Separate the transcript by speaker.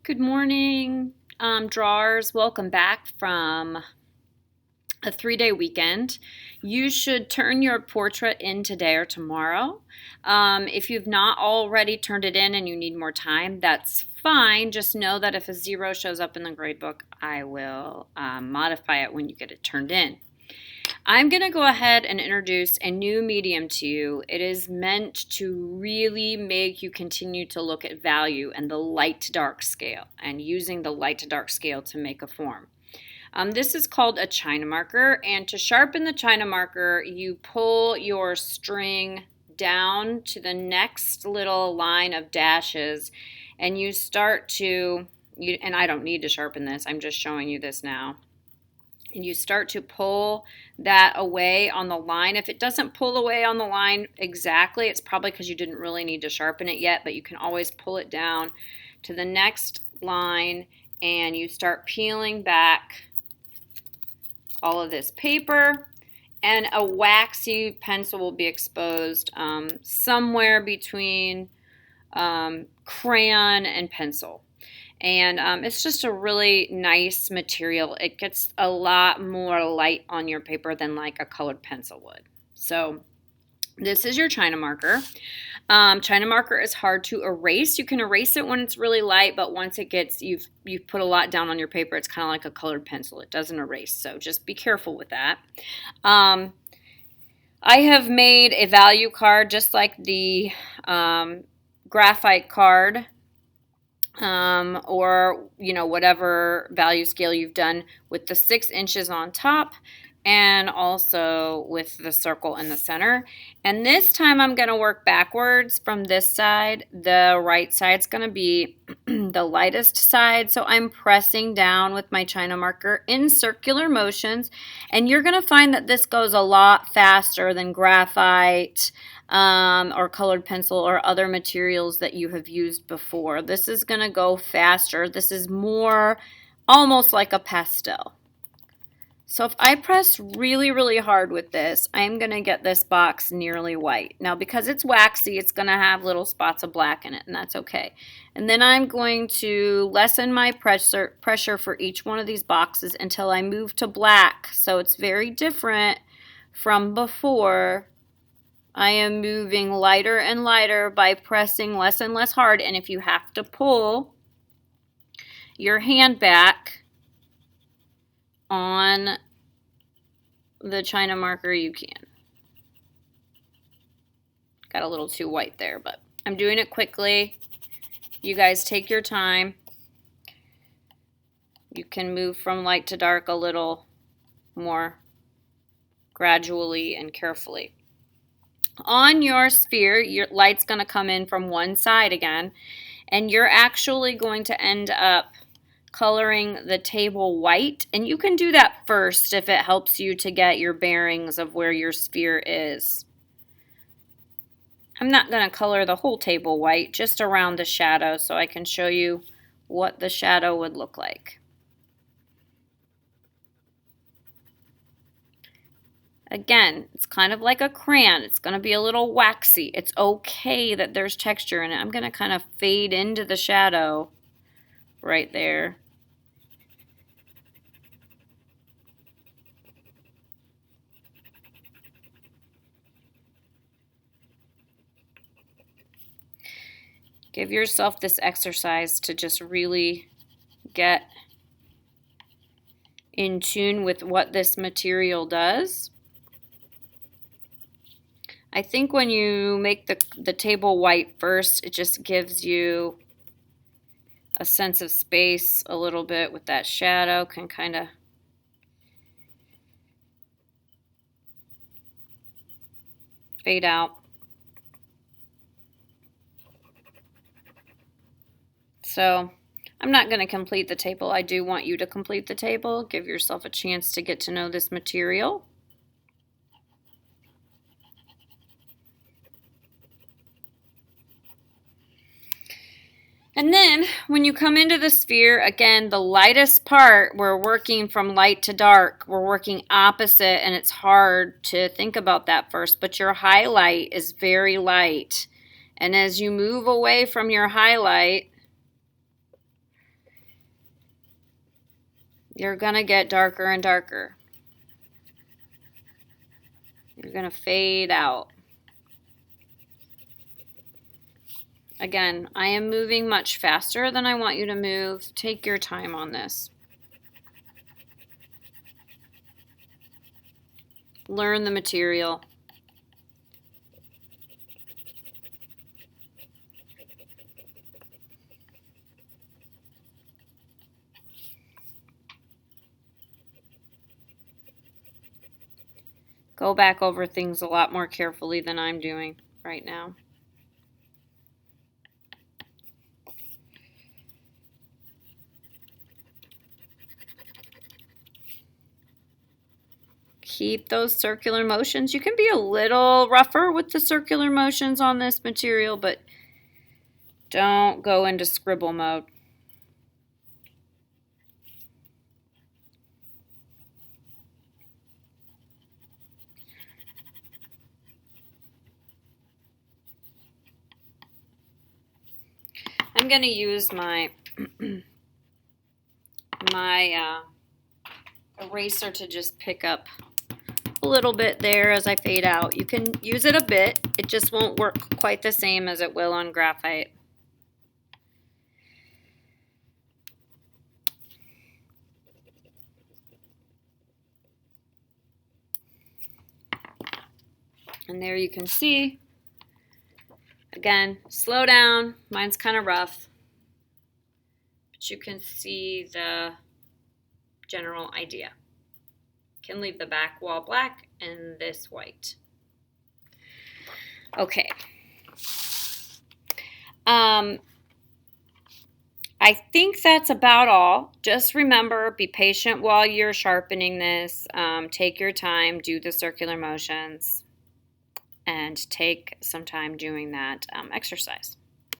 Speaker 1: Good morning, drawers. Welcome back from a 3-day weekend. You should turn your portrait in today or tomorrow. If you've not already turned it in and you need more time, that's fine. Just know that if a 0 shows up in the gradebook, I will modify it when you get it turned in. I'm going to go ahead and introduce a new medium to you. It is meant to really make you continue to look at value and the light to dark scale and using the light to dark scale to make a form. This is called a China marker, and to sharpen the China marker, you pull your string down to the next little line of dashes and you start to, and I don't need to sharpen this, I'm just showing you this now. And you start to pull that away on the line. If it doesn't pull away on the line exactly, it's probably because you didn't really need to sharpen it yet, but you can always pull it down to the next line and you start peeling back all of this paper, and a waxy pencil will be exposed somewhere between crayon and pencil. And it's just a really nice material. It gets a lot more light on your paper than like a colored pencil would. So this is your China marker. China marker is hard to erase. You can erase it when it's really light, but once it gets, you've put a lot down on your paper, it's kind of like a colored pencil. It doesn't erase, so just be careful with that. I have made a value card just like the graphite card. Or whatever value scale you've done, with the 6 inches on top and also with the circle in the center. And this time I'm going to work backwards from this side. The right side's going to be the lightest side, so I'm pressing down with my China marker in circular motions, and you're going to find that this goes a lot faster than graphite or colored pencil or other materials that you have used before. This is going to go faster. This is more almost like a pastel. So if I press really, really hard with this, I'm going to get this box nearly white. Now, because it's waxy, it's going to have little spots of black in it, and that's okay. And then I'm going to lessen my pressure for each one of these boxes until I move to black. So it's very different from before. I am moving lighter and lighter by pressing less and less hard, and if you have to pull your hand back on the China marker, you can. Got a little too white there, but I'm doing it quickly. You guys take your time. You can move from light to dark a little more gradually and carefully. On your sphere, your light's going to come in from one side again, and you're actually going to end up coloring the table white, and you can do that first if it helps you to get your bearings of where your sphere is. I'm not going to color the whole table white, just around the shadow, so I can show you what the shadow would look like. Again, it's kind of like a crayon. It's going to be a little waxy. It's okay that there's texture in it. I'm going to kind of fade into the shadow right there. Give yourself this exercise to just really get in tune with what this material does. I think when you make the table white first, it just gives you a sense of space a little bit with that shadow, can kind of fade out. So I'm not going to complete the table. I do want you to complete the table. Give yourself a chance to get to know this material. And then when you come into the sphere, again, the lightest part, we're working from light to dark. We're working opposite, and it's hard to think about that first, but your highlight is very light. And as you move away from your highlight, You're going to get darker and darker. You're going to fade out. Again, I am moving much faster than I want you to move. Take your time on this. Learn the material. Go back over things a lot more carefully than I'm doing right now. Keep those circular motions. You can be a little rougher with the circular motions on this material, but don't go into scribble mode. I'm going to use my eraser to just pick up a little bit there as I fade out. You can use it a bit. It just won't work quite the same as it will on graphite. And there you can see, again, slow down. Mine's kind of rough, but you can see the general idea. Can leave the back wall black and this white. Okay. I think that's about all. Just remember, be patient while you're sharpening this. Take your time, do the circular motions, and take some time doing that exercise.